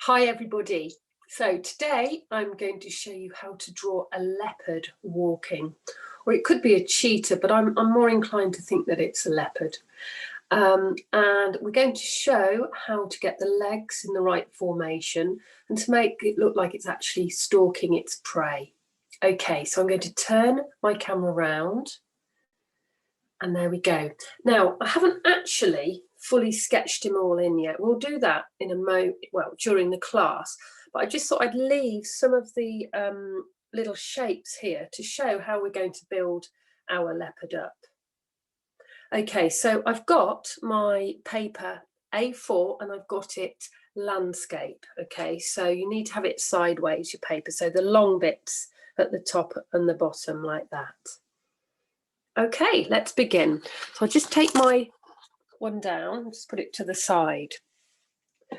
Hi everybody. So today I'm going to show you how to draw a leopard walking, or it could be a cheetah, but I'm more inclined to think that it's a leopard. And we're going to show how to get the legs in the right formation and to make it look like it's actually stalking its prey. Okay, so I'm going to turn my camera around and there we go. Now, I haven't actually fully sketched him all in yet. We'll do that in during the class, but I just thought I'd leave some of the little shapes here to show how we're going to build our leopard up. Okay, so I've got my paper A4 and I've got it landscape. Okay, so you need to have it sideways, your paper, so the long bits at the top and the bottom like that. Okay, let's begin. So I'll just take my one down, just put it to the side.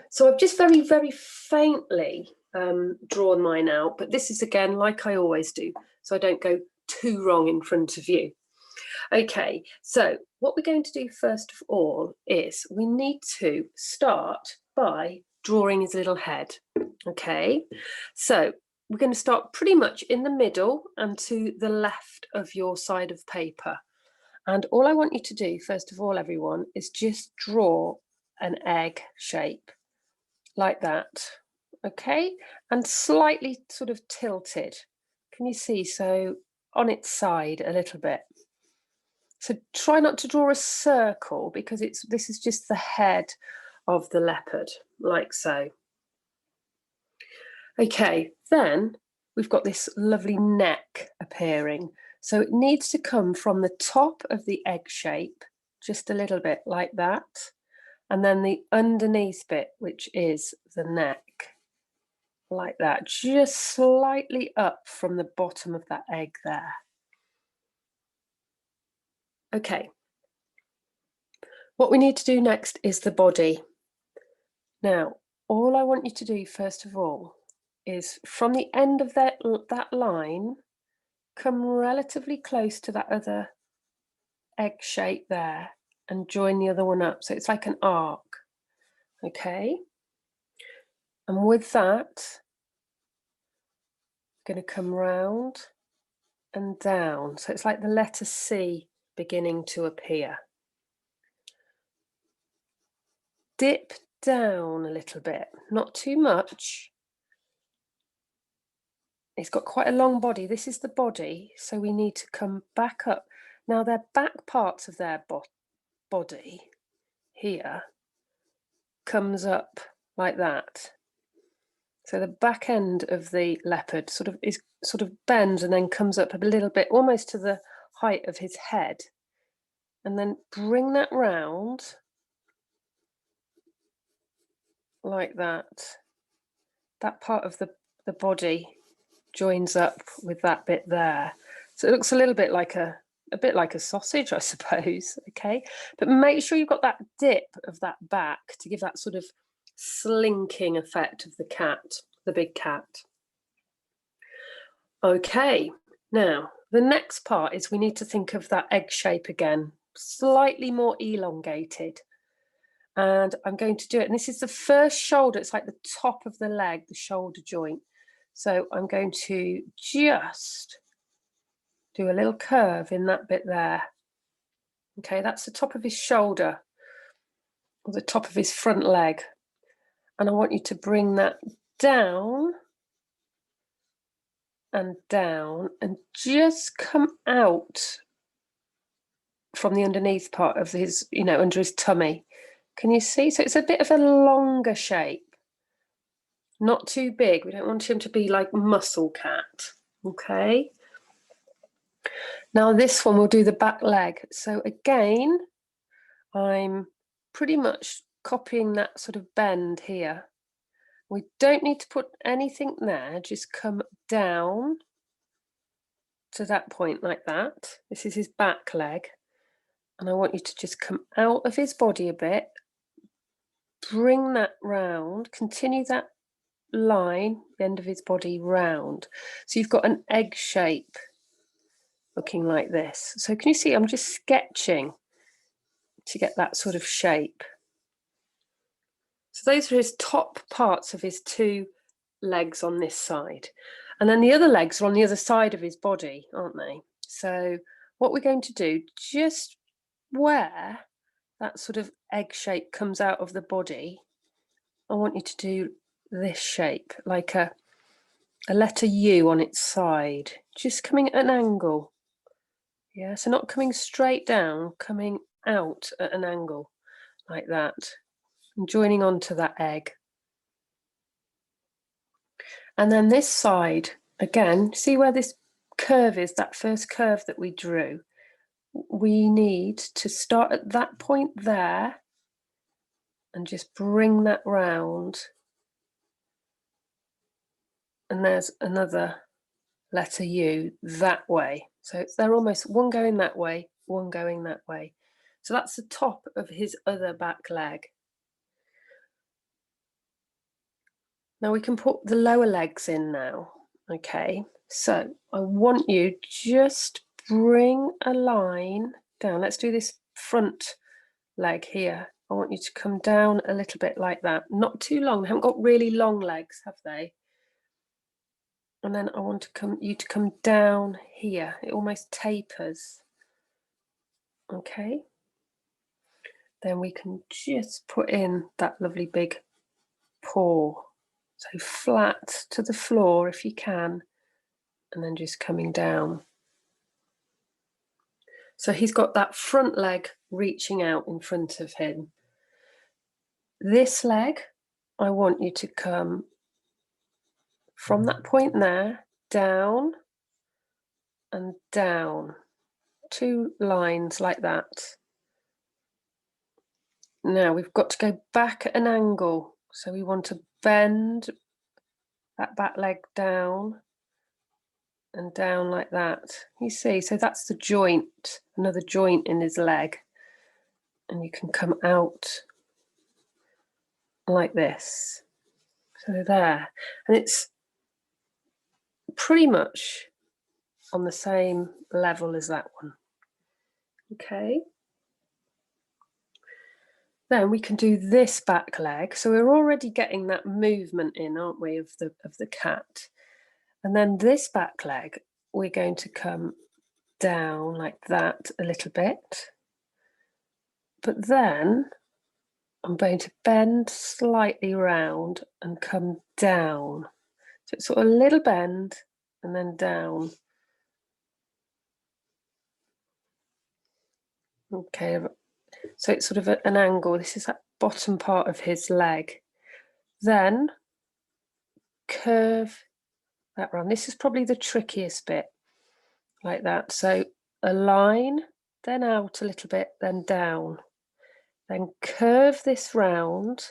So I've just very, very faintly drawn mine out, but this is again like I always do, so I don't go too wrong in front of you. Okay, so what we're going to do first of all is we need to start by drawing his little head. Okay, so we're going to start pretty much in the middle and to the left of your side of paper. And all I want you to do, first of all, everyone, is just draw an egg shape like that, okay? And slightly sort of tilted. Can you see? So on its side a little bit. So try not to draw a circle because this is just the head of the leopard, like so. Okay, then we've got this lovely neck appearing. So it needs to come from the top of the egg shape, just a little bit like that. And then the underneath bit, which is the neck, like that, just slightly up from the bottom of that egg there. Okay. What we need to do next is the body. Now, all I want you to do, first of all, is from the end of that line, come relatively close to that other egg shape there and join the other one up. So it's like an arc, okay? And with that, I'm going to come round and down. So it's like the letter C beginning to appear. Dip down a little bit, not too much. It's got quite a long body. This is the body, so we need to come back up. Now, their back parts of their body here comes up like that. So the back end of the leopard sort of bends and then comes up a little bit, almost to the height of his head. And then bring that round like that. That part of the body joins up with that bit there. So it looks a little bit like a bit like a sausage, I suppose, okay? But make sure you've got that dip of that back to give that sort of slinking effect of the cat, the big cat. Okay, now the next part is we need to think of that egg shape again, slightly more elongated. And I'm going to do it, and this is the first shoulder, it's like the top of the leg, the shoulder joint. So I'm going to just do a little curve in that bit there. Okay, that's the top of his shoulder, or the top of his front leg. And I want you to bring that down and down and just come out from the underneath part of his, under his tummy. Can you see? So it's a bit of a longer shape. Not too big. We don't want him to be like muscle cat. Okay. Now this one, we'll do the back leg. So again, I'm pretty much copying that sort of bend here. We don't need to put anything there, just come down to that point like that. This is his back leg. And I want you to just come out of his body a bit, bring that round, continue that line, the end of his body round. So you've got an egg shape looking like this. So can you see, I'm just sketching to get that sort of shape. So So those are his top parts of his two legs on this side. And then the other legs are on the other side of his body, aren't they? So what we're going to do, just where that sort of egg shape comes out of the body, I want you to do this shape, like a letter U on its side, just coming at an angle. Yeah, so not coming straight down, coming out at an angle like that, and joining onto that egg. And then this side, again, see where this curve is, that first curve that we drew? We need to start at that point there and just bring that round. And there's another letter U that way. So they're almost one going that way, one going that way. So that's the top of his other back leg. Now we can put the lower legs in now. Okay, so I want you just bring a line down. Let's do this front leg here. I want you to come down a little bit like that. Not too long. They haven't got really long legs, have they? And then I want you to come down here. It almost tapers. Okay. Then we can just put in that lovely big paw. So flat to the floor if you can, and then just coming down. So he's got that front leg reaching out in front of him. This leg, I want you to come from that point there, down and down. 2 lines like that. Now we've got to go back at an angle. So we want to bend that back leg down and down like that. You see, so that's the joint, another joint in his leg. And you can come out like this. So there. And it's pretty much on the same level as that one. Okay. Then we can do this back leg. So we're already getting that movement in, aren't we, of the cat. And then this back leg, we're going to come down like that a little bit. But then I'm going to bend slightly round and come down. So it's sort of a little bend and then down. Okay, so it's sort of an angle. This is that bottom part of his leg. Then curve that round. This is probably the trickiest bit, like that. So a line, then out a little bit, then down. Then curve this round,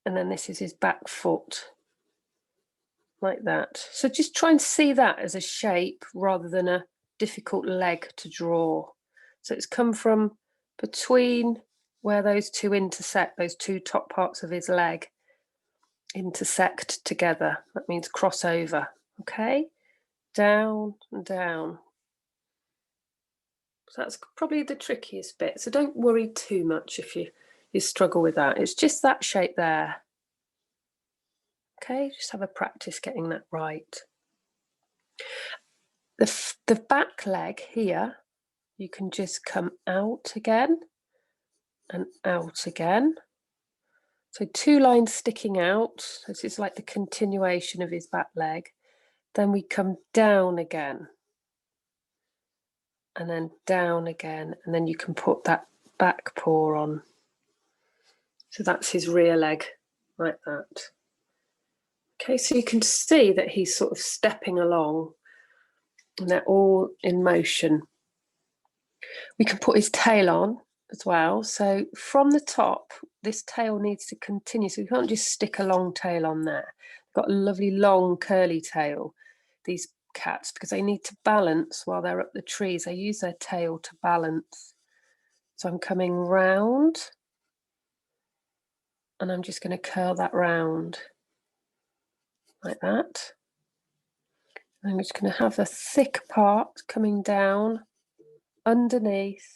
and then this is his back foot, like that. So just try and see that as a shape rather than a difficult leg to draw. So it's come from between where those two intersect, those two top parts of his leg intersect together. That means cross over. Okay, down and down. So that's probably the trickiest bit. So don't worry too much if you struggle with that. It's just that shape there. Okay, just have a practice getting that right. The back leg here, you can just come out again and out again. So 2 lines sticking out. This is like the continuation of his back leg. Then we come down again. And then down again. And then you can put that back paw on. So that's his rear leg, like that. Okay, so you can see that he's sort of stepping along and they're all in motion. We can put his tail on as well. So from the top, this tail needs to continue. So you can't just stick a long tail on there. They've got a lovely long curly tail, these cats, because they need to balance while they're up the trees. They use their tail to balance. So I'm coming round and I'm just going to curl that round like that. I'm just going to have a thick part coming down underneath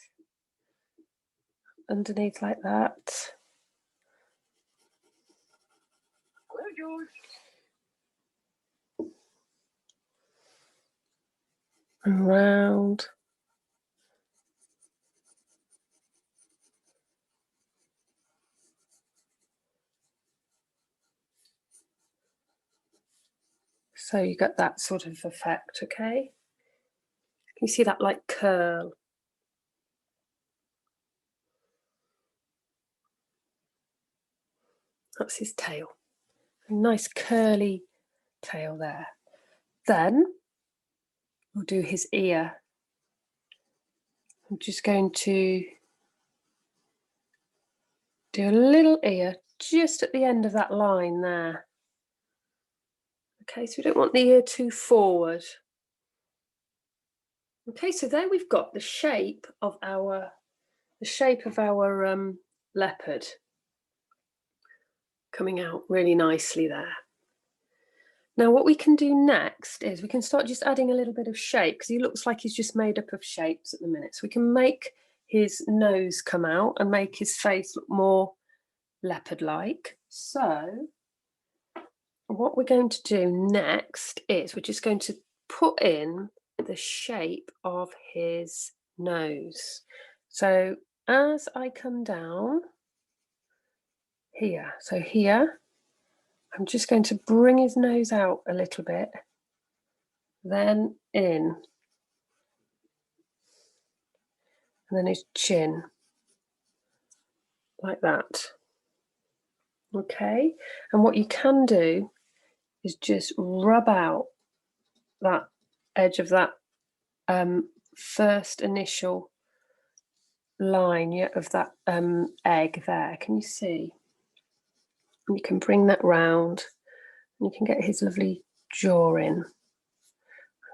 like that. and round. So you get that sort of effect, okay? Can you see that like curl? That's his tail. A nice curly tail there. Then we'll do his ear. I'm just going to do a little ear just at the end of that line there. Okay, so we don't want the ear too forward. Okay, so there we've got the shape of our leopard coming out really nicely there. Now what we can do next is we can start just adding a little bit of shape, because he looks like he's just made up of shapes at the minute. So we can make his nose come out and make his face look more leopard-like. So what we're going to do next is we're just going to put in the shape of his nose. So as I come down here, so here, I'm just going to bring his nose out a little bit, then in, and then his chin, like that. Okay, and what you can do is just rub out that edge of that first initial line of that egg there. Can you see? And you can bring that round and you can get his lovely jaw in.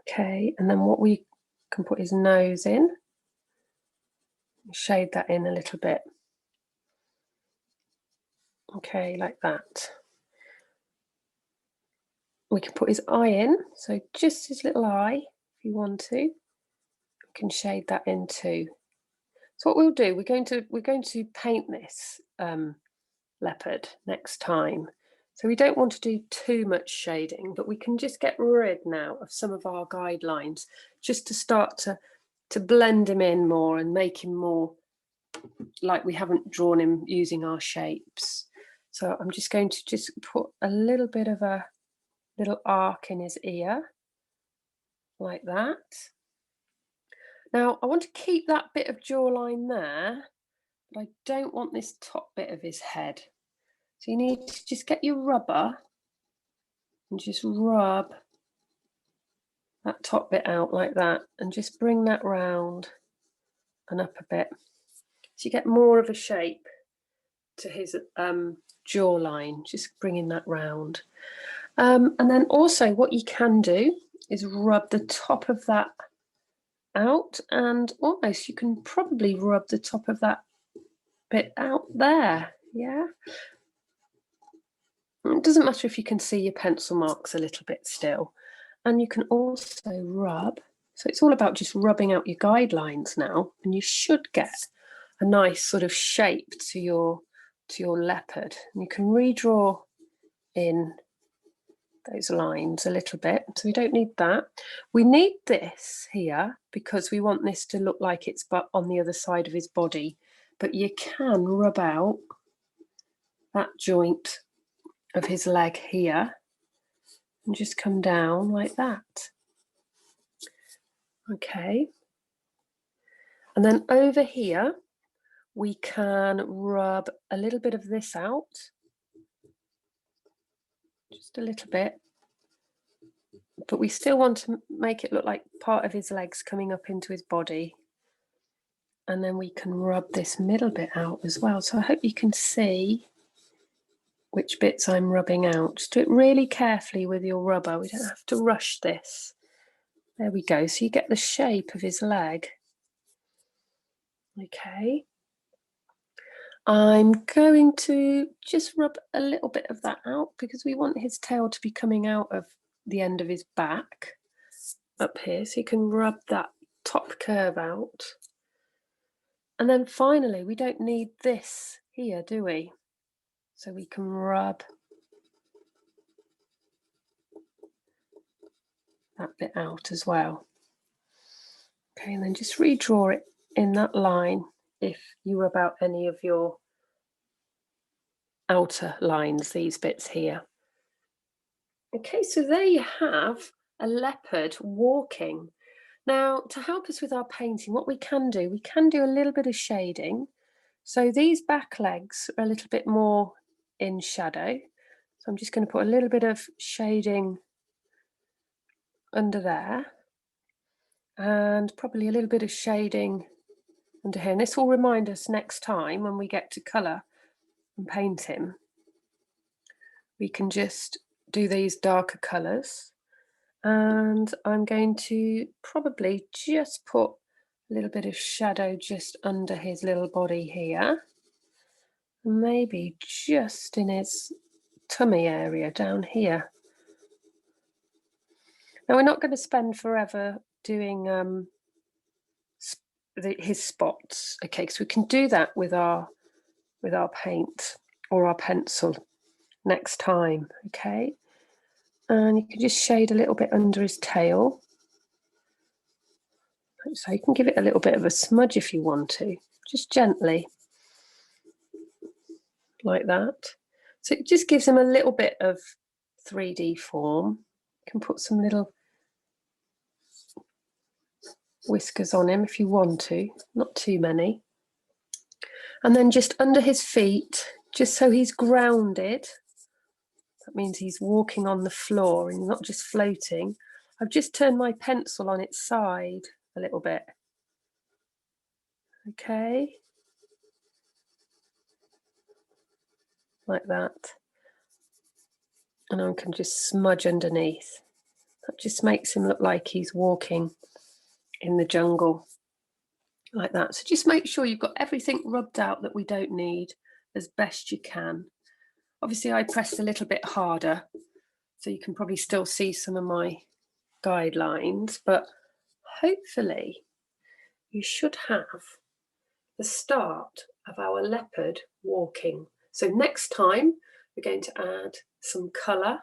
Okay, and then what we can put his nose in, shade that in a little bit. Okay, like that. We can put his eye in, so just his little eye, if you want to. You can shade that in too. So what we'll do, we're going to paint this leopard next time. So we don't want to do too much shading, but we can just get rid now of some of our guidelines, just to start to blend him in more and make him more like we haven't drawn him using our shapes. So I'm just going to just put a little bit of a little arc in his ear, like that. Now I want to keep that bit of jawline there, but I don't want this top bit of his head. So you need to just get your rubber and just rub that top bit out like that, and just bring that round and up a bit. So you get more of a shape to his jawline, just bringing that round. And then also what you can do is rub the top of that out, and almost you can probably rub the top of that bit out there. Yeah. It doesn't matter if you can see your pencil marks a little bit still. And you can also rub, so it's all about just rubbing out your guidelines now, and you should get a nice sort of shape to your leopard. And you can redraw in those lines a little bit. So we don't need that. We need this here because we want this to look like it's on the other side of his body, but you can rub out that joint of his leg here and just come down like that. Okay. And then over here, we can rub a little bit of this out, just a little bit, but we still want to make it look like part of his legs coming up into his body. And then we can rub this middle bit out as well. So I hope you can see which bits I'm rubbing out. Just do it really carefully with your rubber. We don't have to rush this. There we go. So you get the shape of his leg. Okay. I'm going to just rub a little bit of that out because we want his tail to be coming out of the end of his back up here. So you can rub that top curve out. And then finally, we don't need this here, do we? So we can rub that bit out as well. Okay, and then just redraw it in that line if you were about any of your outer lines, these bits here. Okay, so there you have a leopard walking. Now, to help us with our painting, what we can do a little bit of shading. So these back legs are a little bit more in shadow. So I'm just going to put a little bit of shading under there, and probably a little bit of shading under here. And this will remind us next time when we get to colour and paint him, we can just do these darker colours. And I'm going to probably just put a little bit of shadow just under his little body here, maybe just in his tummy area down here. Now, we're not going to spend forever doing his spots, okay, because we can do that with our paint or our pencil next time, okay? And you can just shade a little bit under his tail. So you can give it a little bit of a smudge if you want to, just gently, like that. So it just gives him a little bit of 3D form. You can put some little whiskers on him if you want to, not too many. And then just under his feet, just so he's grounded, that means he's walking on the floor and not just floating. I've just turned my pencil on its side a little bit. Okay. Like that. And I can just smudge underneath. That just makes him look like he's walking in the jungle. Like that. So just make sure you've got everything rubbed out that we don't need as best you can. Obviously, I pressed a little bit harder, so you can probably still see some of my guidelines, but hopefully you should have the start of our leopard walking. So next time we're going to add some colour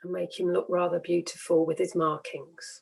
and make him look rather beautiful with his markings.